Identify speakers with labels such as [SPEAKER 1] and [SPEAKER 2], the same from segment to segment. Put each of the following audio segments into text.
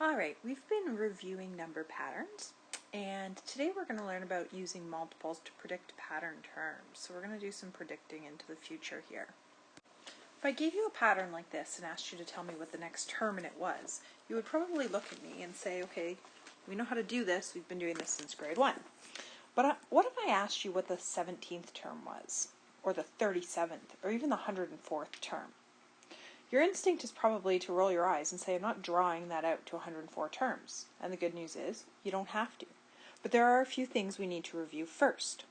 [SPEAKER 1] Alright, we've been reviewing number patterns, and today we're going to learn about using multiples to predict pattern terms. So we're going to do some predicting into the future here. If I gave you a pattern like this and asked you to tell me what the next term in it was, you would probably look at me and say, okay, we know how to do this, we've been doing this since grade 1. But what if I asked you what the 17th term was, or the 37th, or even the 104th term? Your instinct is probably to roll your eyes and say, I'm not drawing that out to 104 terms. And the good news is, you don't have to. But there are a few things we need to review first.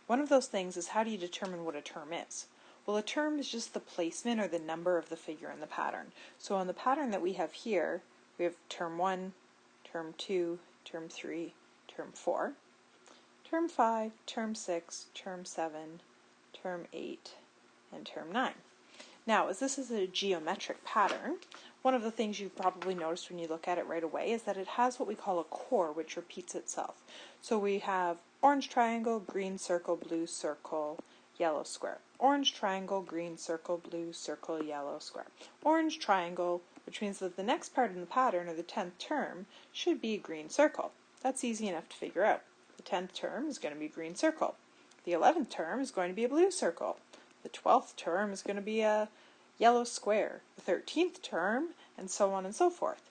[SPEAKER 1] One of those things is, how do you determine what a term is? Well, a term is just the placement or the number of the figure in the pattern. So on the pattern that we have here, we have term 1, term 2, term 3, term 4, term 5, term 6, term 7, term 8, and term 9. Now, as this is a geometric pattern, one of the things you've probably noticed when you look at it right away is that it has what we call a core, which repeats itself. So we have orange triangle, green circle, blue circle, yellow square. Orange triangle, green circle, blue circle, yellow square. Orange triangle, which means that the next part in the pattern, or the 10th term, should be a green circle. That's easy enough to figure out. The 10th term is going to be a green circle. The 11th term is going to be a blue circle. The 12th term is going to be a yellow square, the 13th term, and so on and so forth.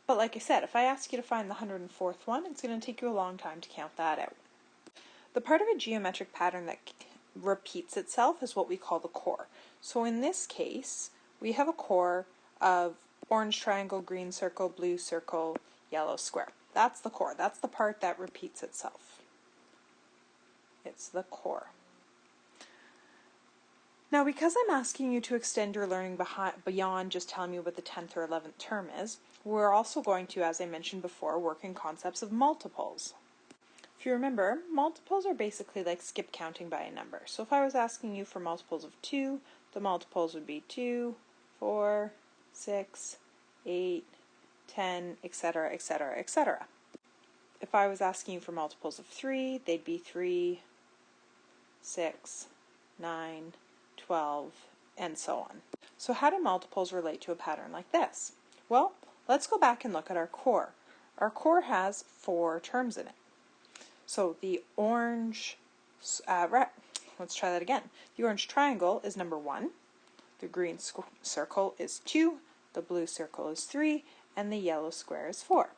[SPEAKER 1] But like I said, if I ask you to find the 104th one, it's going to take you a long time to count that out. The part of a geometric pattern that repeats itself is what we call the core. So in this case, we have a core of orange triangle, green circle, blue circle, yellow square. That's the core. That's the part that repeats itself. It's the core. Now, because I'm asking you to extend your learning beyond just telling me what the 10th or 11th term is, we're also going to, as I mentioned before, work in concepts of multiples. If you remember, multiples are basically like skip counting by a number. So if I was asking you for multiples of 2, the multiples would be 2, 4, 6, 8, 10, etc., etc., etc. If I was asking you for multiples of 3, they'd be 3, 6, 9, 12, and so on. So how do multiples relate to a pattern like this? Well, let's go back and look at our core. Our core has 4 terms in it. So the orange, let's try that again. The orange triangle is number 1, the green circle is 2, the blue circle is 3, and the yellow square is 4.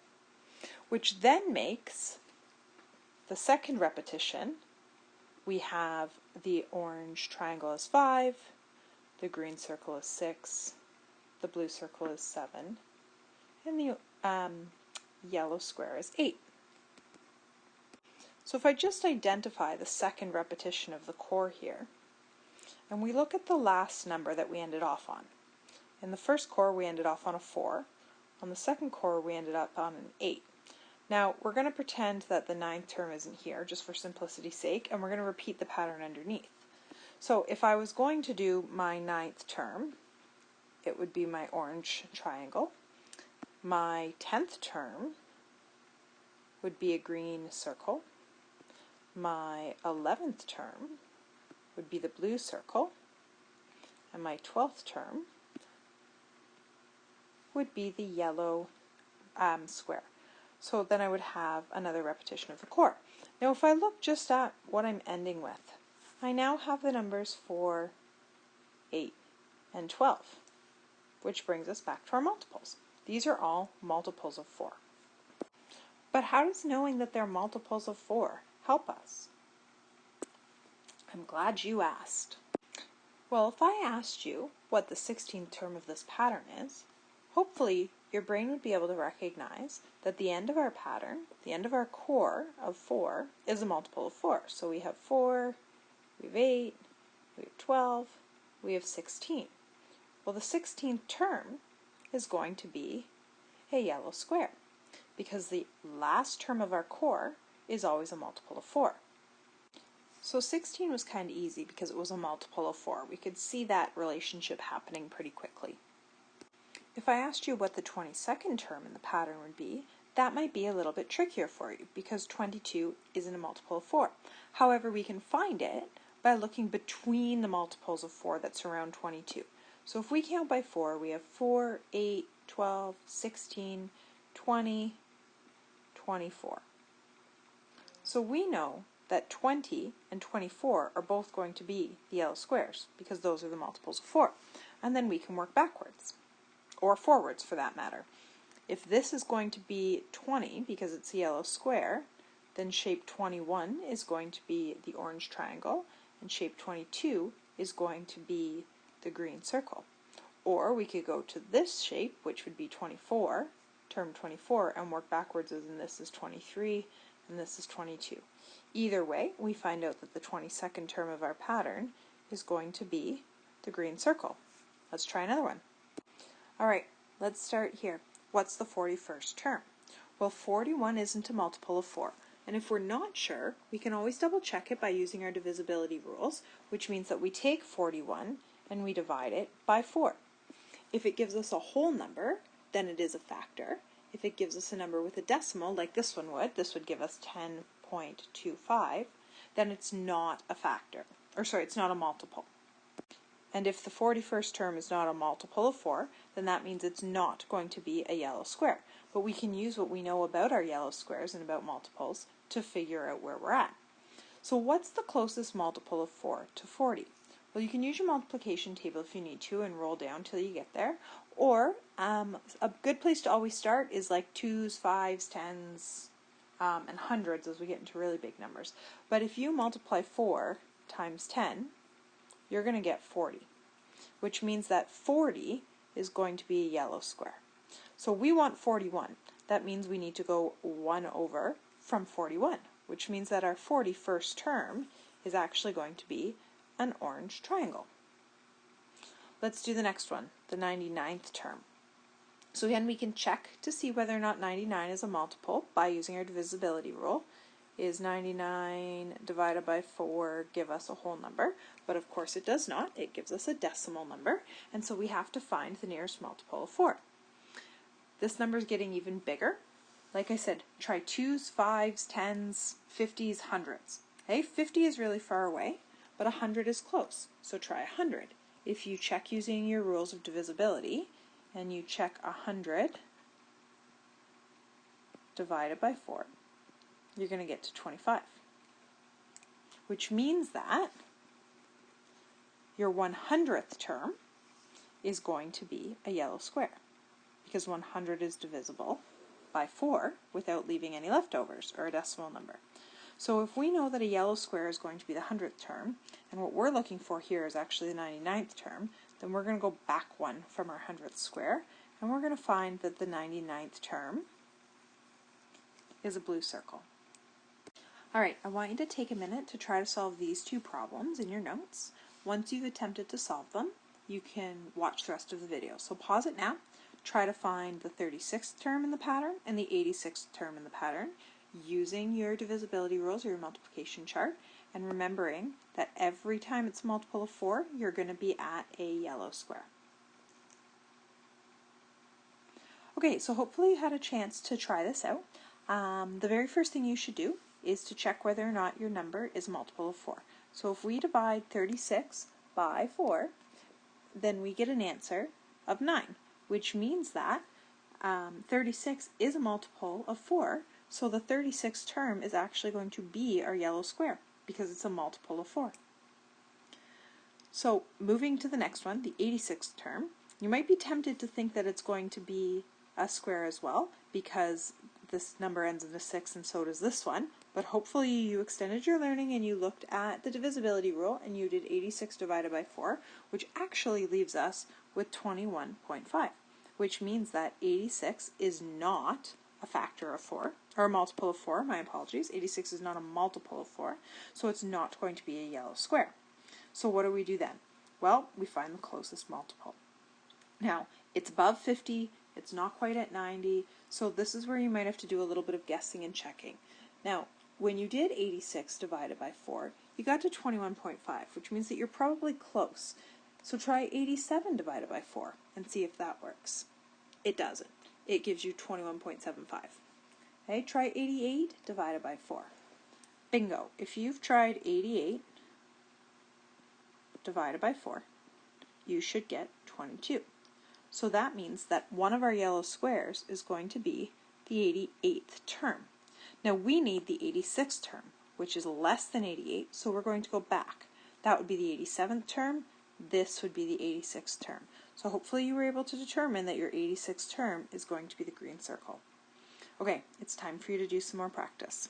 [SPEAKER 1] Which then makes the second repetition. We have the orange triangle is 5, the green circle is 6, the blue circle is 7, and the yellow square is 8. So if I just identify the second repetition of the core here, and we look at the last number that we ended off on. In the first core we ended off on a 4, on the second core we ended up on an 8. Now, we're going to pretend that the 9th term isn't here, just for simplicity's sake, and we're going to repeat the pattern underneath. So if I was going to do my 9th term, it would be my orange triangle. My 10th term would be a green circle. My 11th term would be the blue circle. And my 12th term would be the yellow square. So then I would have another repetition of the core. Now if I look just at what I'm ending with, I now have the numbers 4, 8, and 12, which brings us back to our multiples. These are all multiples of 4. But how does knowing that they're multiples of 4 help us? I'm glad you asked. Well, if I asked you what the 16th term of this pattern is, hopefully your brain would be able to recognize that the end of our pattern, the end of our core of 4, is a multiple of 4. So we have 4, we have 8, we have 12, we have 16. Well, the 16th term is going to be a yellow square, because the last term of our core is always a multiple of 4. So 16 was kind of easy because it was a multiple of 4. We could see that relationship happening pretty quickly. If I asked you what the 22nd term in the pattern would be, that might be a little bit trickier for you because 22 isn't a multiple of 4. However, we can find it by looking between the multiples of 4 that surround 22. So if we count by 4, we have 4, 8, 12, 16, 20, 24. So we know that 20 and 24 are both going to be the yellow squares because those are the multiples of 4. And then we can work backwards, or forwards for that matter. If this is going to be 20 because it's a yellow square, then shape 21 is going to be the orange triangle, and shape 22 is going to be the green circle. Or we could go to this shape, which would be 24, term 24, and work backwards, as in this is 23 and this is 22. Either way, we find out that the 22nd term of our pattern is going to be the green circle. Let's try another one. Alright, let's start here. What's the 41st term? Well, 41 isn't a multiple of 4. And if we're not sure, we can always double check it by using our divisibility rules, which means that we take 41 and we divide it by 4. If it gives us a whole number, then it is a factor. If it gives us a number with a decimal, like this one would, this would give us 10.25, then it's not a factor. Or sorry, it's not a multiple. And if the 41st term is not a multiple of 4, then that means it's not going to be a yellow square. But we can use what we know about our yellow squares and about multiples to figure out where we're at. So what's the closest multiple of 4 to 40? Well, you can use your multiplication table if you need to and roll down till you get there. Or a good place to always start is like 2s, 5s, 10s, and hundreds as we get into really big numbers. But if you multiply 4 times 10, you're going to get 40, which means that 40 is going to be a yellow square. So we want 41. That means we need to go 1 over from 41, which means that our 41st term is actually going to be an orange triangle. Let's do the next one, the 99th term. So again, we can check to see whether or not 99 is a multiple by using our divisibility rule. Is 99 divided by 4 give us a whole number? But of course it does not. It gives us a decimal number, and so we have to find the nearest multiple of 4. This number is getting even bigger. Like I said, try 2s, 5s, 10s, 50s, 100s. Okay, 50 is really far away, but 100 is close, so try 100. If you check using your rules of divisibility, and you check 100 divided by 4, you're going to get to 25. Which means that your 100th term is going to be a yellow square, because 100 is divisible by 4 without leaving any leftovers, or a decimal number. So if we know that a yellow square is going to be the 100th term, and what we're looking for here is actually the 99th term, then we're going to go back 1 from our 100th square, and we're going to find that the 99th term is a blue circle. Alright, I want you to take a minute to try to solve these two problems in your notes. Once you've attempted to solve them, you can watch the rest of the video. So pause it now, try to find the 36th term in the pattern and the 86th term in the pattern using your divisibility rules or your multiplication chart, and remembering that every time it's a multiple of 4, you're going to be at a yellow square. Okay, so hopefully you had a chance to try this out. The very first thing you should do is to check whether or not your number is a multiple of 4. So if we divide 36 by 4, then we get an answer of 9, which means that 36 is a multiple of 4, so the 36th term is actually going to be our yellow square, because it's a multiple of 4. So moving to the next one, the 86th term, you might be tempted to think that it's going to be a square as well, because this number ends in a 6 and so does this one, but hopefully you extended your learning and you looked at the divisibility rule and you did 86 divided by 4, which actually leaves us with 21.5, which means that 86 is not a factor of 4, or a multiple of 4, my apologies. 86 is not a multiple of 4, so it's not going to be a yellow square. So what do we do then? Well, we find the closest multiple. Now, it's above 50, it's not quite at 90, so this is where you might have to do a little bit of guessing and checking. Now, when you did 86 divided by 4, you got to 21.5, which means that you're probably close. So try 87 divided by 4 and see if that works. It doesn't. It gives you 21.75. Okay, try 88 divided by 4. Bingo. If you've tried 88 divided by 4, you should get 22. So that means that one of our yellow squares is going to be the 88th term. Now we need the 86th term, which is less than 88, so we're going to go back. That would be the 87th term. This would be the 86th term. So hopefully you were able to determine that your 86th term is going to be the green circle. Okay, it's time for you to do some more practice.